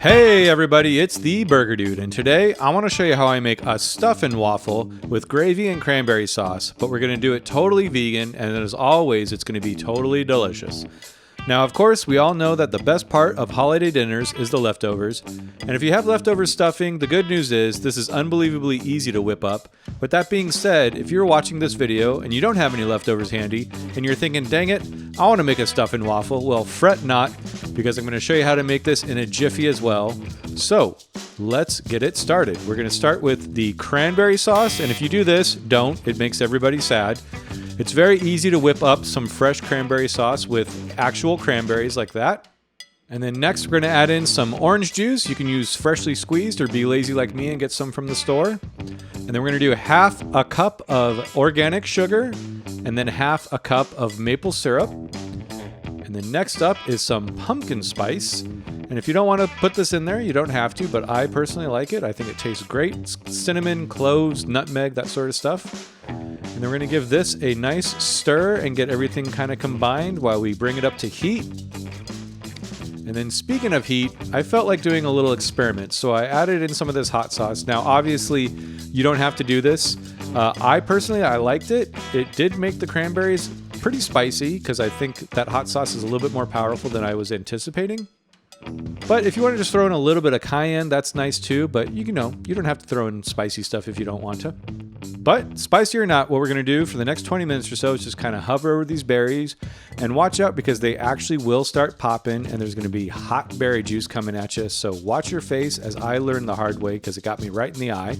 Hey everybody, it's the Burger Dude, and today I want to show you how I make a stuffing waffle with gravy and cranberry sauce, but we're going to do it totally vegan, and as always, it's going to be totally delicious. Now, of course, we all know that the best part of holiday dinners is the leftovers, and if you have leftover stuffing, the good news is this is unbelievably easy to whip up. But that being said, if you're watching this video and you don't have any leftovers handy, and you're thinking, dang it, I want to make a stuffing waffle, well, fret not, because I'm going to show you how to make this in a jiffy as well. So, let's get it started. We're going to start with the cranberry sauce, and if you do this, don't. It makes everybody sad. It's very easy to whip up some fresh cranberry sauce with actual cranberries like that. And then next we're going to add in some orange juice. You can use freshly squeezed or be lazy like me and get some from the store. And then we're going to do half a cup of organic sugar and then half a cup of maple syrup. And then next up is some pumpkin spice. And if you don't want to put this in there, you don't have to, but I personally like it. I think it tastes great. It's cinnamon, cloves, nutmeg, that sort of stuff. And then we're going to give this a nice stir and get everything kind of combined while we bring it up to heat. And then speaking of heat, I felt like doing a little experiment, so I added in some of this hot sauce. Now, obviously, you don't have to do this. I liked it. It did make the cranberries pretty spicy because I think that hot sauce is a little bit more powerful than I was anticipating. But if you want to just throw in a little bit of cayenne, that's nice too, but you don't have to throw in spicy stuff if you don't want to. But spicy or not, what we're going to do for the next 20 minutes or so is just kind of hover over these berries and watch out because they actually will start popping and there's going to be hot berry juice coming at you. So watch your face as I learned the hard way because it got me right in the eye.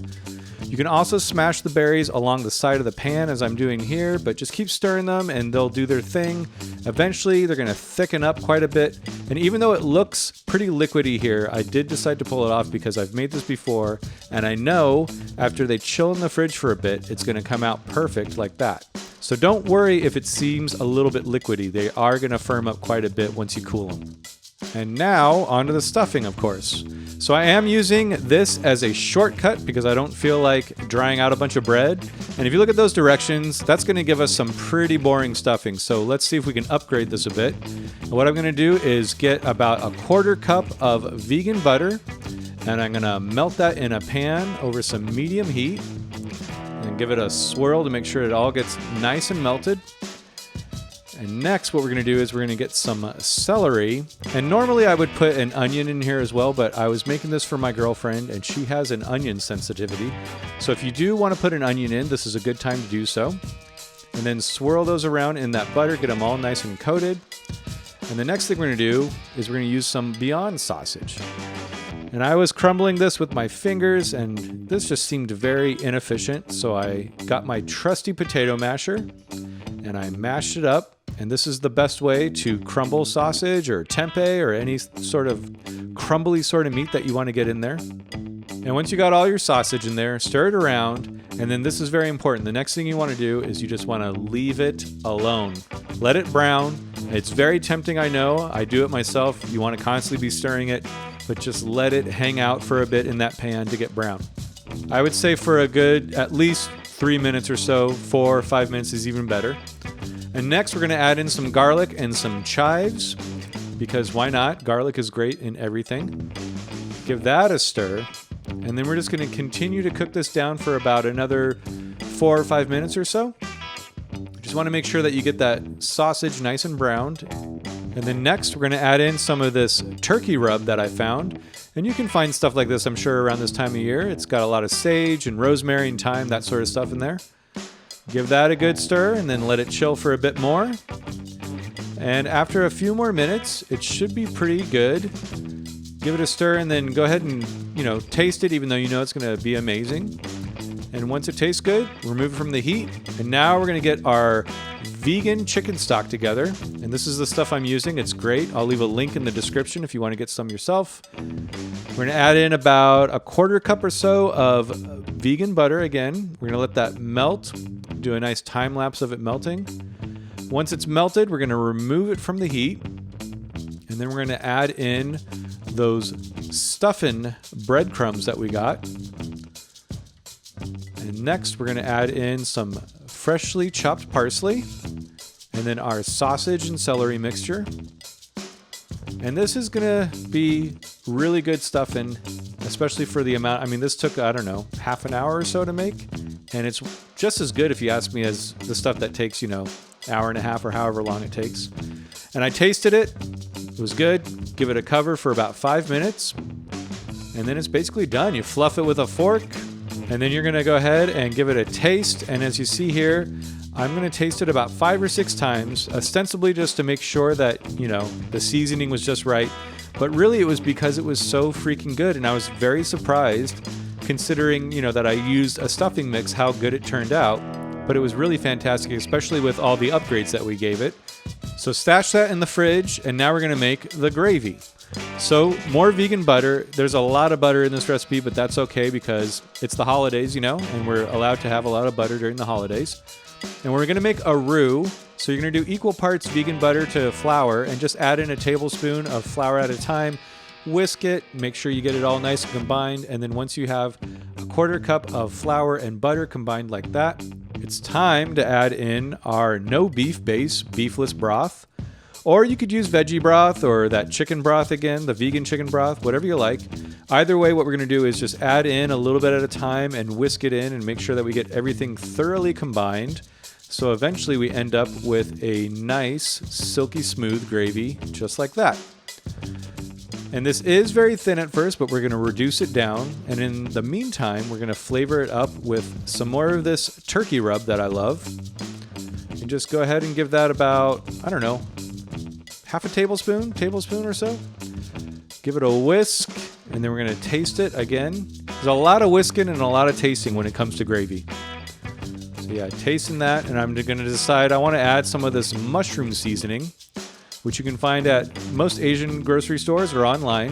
You can also smash the berries along the side of the pan as I'm doing here, but just keep stirring them and they'll do their thing. Eventually, they're going to thicken up quite a bit. And even though it looks pretty liquidy here, I did decide to pull it off because I've made this before. And I know after they chill in the fridge for a bit, it's going to come out perfect like that. So don't worry if it seems a little bit liquidy. They are going to firm up quite a bit once you cool them. And now, onto the stuffing, of course. So I am using this as a shortcut because I don't feel like drying out a bunch of bread. And if you look at those directions, that's going to give us some pretty boring stuffing. So let's see if we can upgrade this a bit. And what I'm going to do is get about a quarter cup of vegan butter. And I'm going to melt that in a pan over some medium heat. And give it a swirl to make sure it all gets nice and melted. And next what we're going to do is we're going to get some celery. And normally I would put an onion in here as well, but I was making this for my girlfriend and she has an onion sensitivity. So if you do want to put an onion in, this is a good time to do so. And then swirl those around in that butter, get them all nice and coated. And the next thing we're going to do is we're going to use some Beyond sausage. And I was crumbling this with my fingers and this just seemed very inefficient. So I got my trusty potato masher and I mashed it up. And this is the best way to crumble sausage or tempeh or any sort of crumbly sort of meat that you want to get in there. And once you got all your sausage in there, stir it around. And then this is very important. The next thing you want to do is you just want to leave it alone. Let it brown. It's very tempting, I know. I do it myself. You want to constantly be stirring it, but just let it hang out for a bit in that pan to get brown. I would say for a good at least 3 minutes or so, 4 or 5 minutes is even better. And next we're going to add in some garlic and some chives because why not? Garlic is great in everything. Give that a stir. And then we're just going to continue to cook this down for about another 4 or 5 minutes or so. Just want to make sure that you get that sausage nice and browned. And then next we're going to add in some of this turkey rub that I found. And you can find stuff like this, I'm sure, around this time of year. It's got a lot of sage and rosemary and thyme, that sort of stuff in there. Give that a good stir and then let it chill for a bit more. And after a few more minutes, it should be pretty good. Give it a stir and then go ahead and, taste it even though you know it's going to be amazing. And once it tastes good, remove it from the heat. And now we're going to get our vegan chicken stock together. And this is the stuff I'm using. It's great. I'll leave a link in the description if you want to get some yourself. We're going to add in about a quarter cup or so of vegan butter again. We're going to let that melt. Do a nice time lapse of it melting. Once it's melted, we're going to remove it from the heat. And then we're going to add in those stuffing breadcrumbs that we got. And next, we're going to add in some freshly chopped parsley. And then our sausage and celery mixture. And this is going to be really good stuffing, especially for the amount. I mean, this took, I don't know, half an hour or so to make. And it's just as good, if you ask me, as the stuff that takes, hour and a half or however long it takes. And I tasted it. It was good. Give it a cover for about 5 minutes. And then it's basically done. You fluff it with a fork. And then you're going to go ahead and give it a taste. And as you see here, I'm going to taste it about 5 or 6 times, ostensibly just to make sure that, the seasoning was just right. But really it was because it was so freaking good. And I was very surprised, considering, that I used a stuffing mix, how good it turned out. But it was really fantastic, especially with all the upgrades that we gave it. So stash that in the fridge, and now we're going to make the gravy. So more vegan butter. There's a lot of butter in this recipe, but that's okay because it's the holidays, and we're allowed to have a lot of butter during the holidays. And we're going to make a roux. So you're going to do equal parts vegan butter to flour and just add in a tablespoon of flour at a time. Whisk it, make sure you get it all nice and combined. And then once you have a 1/4 cup of flour and butter combined like that, it's time to add in our no beef base beefless broth. Or you could use veggie broth or that chicken broth again, the vegan chicken broth, whatever you like. Either way, what we're going to do is just add in a little bit at a time and whisk it in and make sure that we get everything thoroughly combined. So eventually we end up with a nice, silky smooth gravy, just like that. And this is very thin at first, but we're going to reduce it down. And in the meantime, we're going to flavor it up with some more of this turkey rub that I love. And just go ahead and give that about, I don't know, half a tablespoon or so. Give it a whisk, and then we're going to taste it again. There's a lot of whisking and a lot of tasting when it comes to gravy. So yeah, tasting that, and I'm going to decide I want to add some of this mushroom seasoning, which you can find at most Asian grocery stores or online.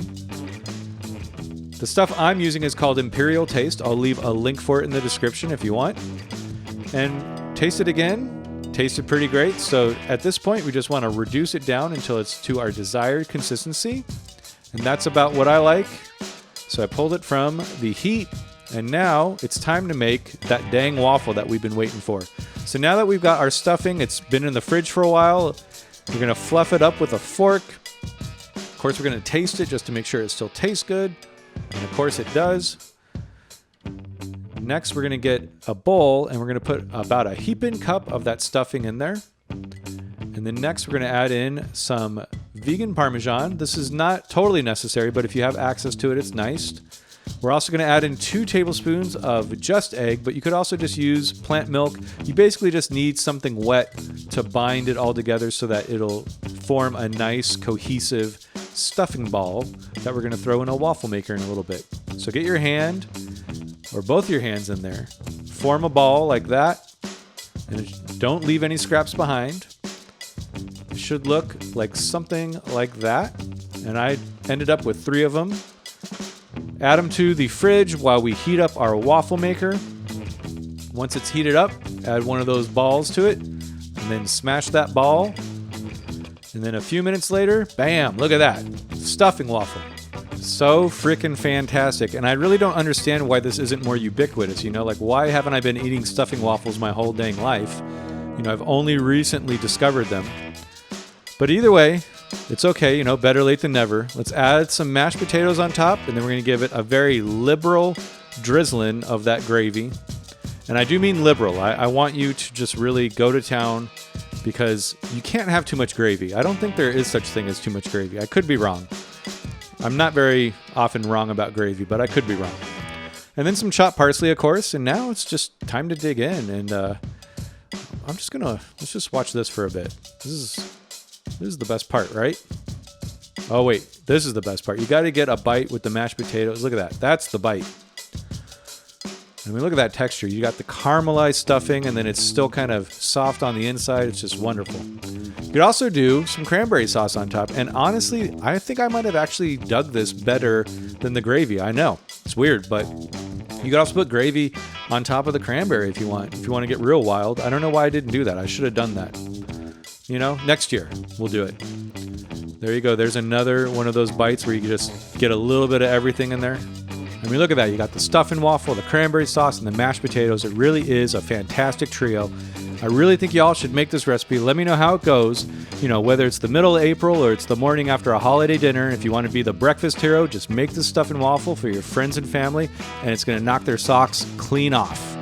The stuff I'm using is called Imperial Taste. I'll leave a link for it in the description if you want. And taste it again. Tasted pretty great. So at this point, we just want to reduce it down until it's to our desired consistency. And that's about what I like. So I pulled it from the heat, and now it's time to make that dang waffle that we've been waiting for. So now that we've got our stuffing, it's been in the fridge for a while, we're going to fluff it up with a fork. Of course, we're going to taste it just to make sure it still tastes good. And of course it does. Next, we're going to get a bowl, and we're going to put about a heaping cup of that stuffing in there. And then next, we're going to add in some vegan Parmesan. This is not totally necessary, but if you have access to it, it's nice. We're also going to add in 2 tablespoons of just egg, but you could also just use plant milk. You basically just need something wet to bind it all together so that it'll form a nice, cohesive stuffing ball that we're going to throw in a waffle maker in a little bit. So get your hand, or both your hands in there. Form a ball like that, and don't leave any scraps behind. It should look like something like that. And I ended up with 3 of them. Add them to the fridge while we heat up our waffle maker. Once it's heated up, add one of those balls to it, and then smash that ball. And then a few minutes later, bam, look at that. Stuffing waffle. So freaking fantastic. And I really don't understand why this isn't more ubiquitous. Like, why haven't I been eating stuffing waffles my whole dang life? I've only recently discovered them. But either way, it's okay, better late than never. Let's add some mashed potatoes on top, and then we're going to give it a very liberal drizzling of that gravy. And I do mean liberal. I want you to just really go to town, because you can't have too much gravy. I don't think there is such thing as too much gravy. I could be wrong. I'm not very often wrong about gravy, but I could be wrong. And then some chopped parsley, of course, and now it's just time to dig in. And let's just watch this for a bit. This is the best part, right? Oh, wait. This is the best part. You got to get a bite with the mashed potatoes. Look at that. That's the bite. I mean, look at that texture. You got the caramelized stuffing, and then it's still kind of soft on the inside. It's just wonderful. You could also do some cranberry sauce on top. And honestly, I think I might have actually dug this better than the gravy. I know. It's weird, but you could also put gravy on top of the cranberry if you want. If you want to get real wild. I don't know why I didn't do that. I should have done that. Next year we'll do it. There you go. There's another one of those bites where you can just get a little bit of everything in there. I mean, look at that. You got the stuffing waffle, the cranberry sauce, and the mashed potatoes. It really is a fantastic trio. I really think y'all should make this recipe. Let me know how it goes. You know, whether it's the middle of April or it's the morning after a holiday dinner. If you want to be the breakfast hero, just make this stuffing waffle for your friends and family, and it's going to knock their socks clean off.